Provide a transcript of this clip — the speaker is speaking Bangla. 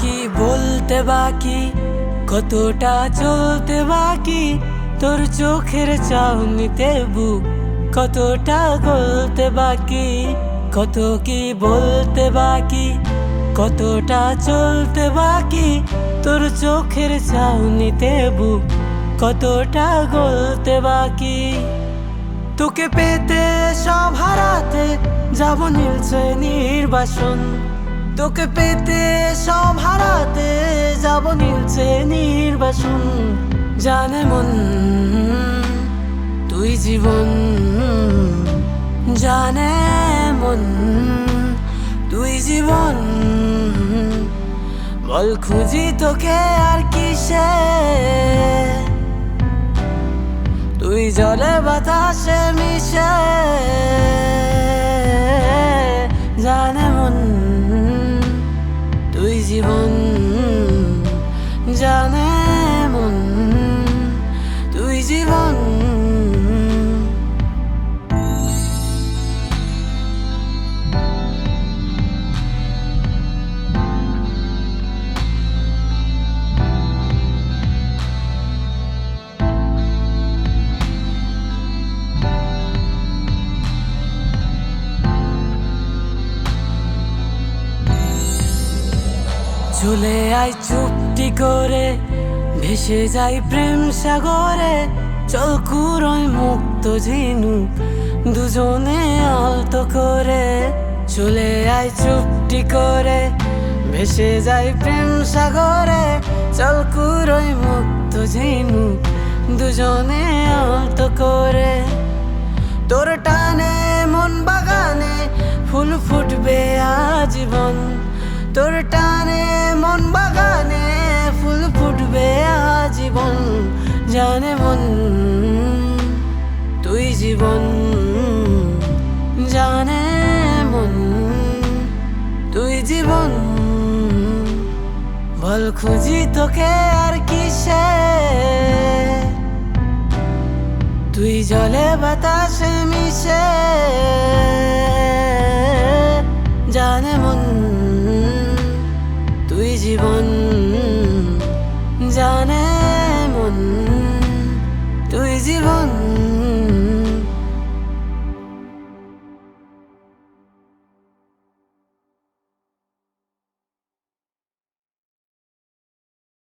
কি বলতে বাকি, কতটা চলতে বাকি, তোর চোখের চাউনিতে বুক কতটা গলতে বাকি। কত কি বলতে বাকি, কতটা চলতে বাকি, তোর চোখের চাউনিতে বুক কতটা গলতে বাকি। তোকে পেতে সব হারাতে যাব নীলছে নির্বাসন, তোকে পেতে সব হারাতে যাব নীলছে নির্বাসন। জানে মন তুই জীবন, জানে মন তুই জীবন। বল খুঁজি তোকে আর কিসে, তুই জলে বাতাসে মিশে। জানে মন তুই জীবন, জানে মন তুই জীবন। চলে আয় চুপটি করে, ভেসে যাই প্রেম সাগরে। চল কুড়োয় মুক্ত ঝিনুক দুজনে আলতো করে। চলে আয় চুপটি করে, ভেসে যাই প্রেম সাগরে। চল কুড়োয় মুক্ত ঝিনুক দুজনে আলতো করে। তোর টানে মন বাগানে ফুল ফুটবে আজীবন, তোর টানে মন বাগানে ফুল ফুটবে আজীবন। জানে মন তুই জীবন, জানে মন তুই জীবন। বল খুঁজি তোকে আর কিসে, তুই জলে বাতাস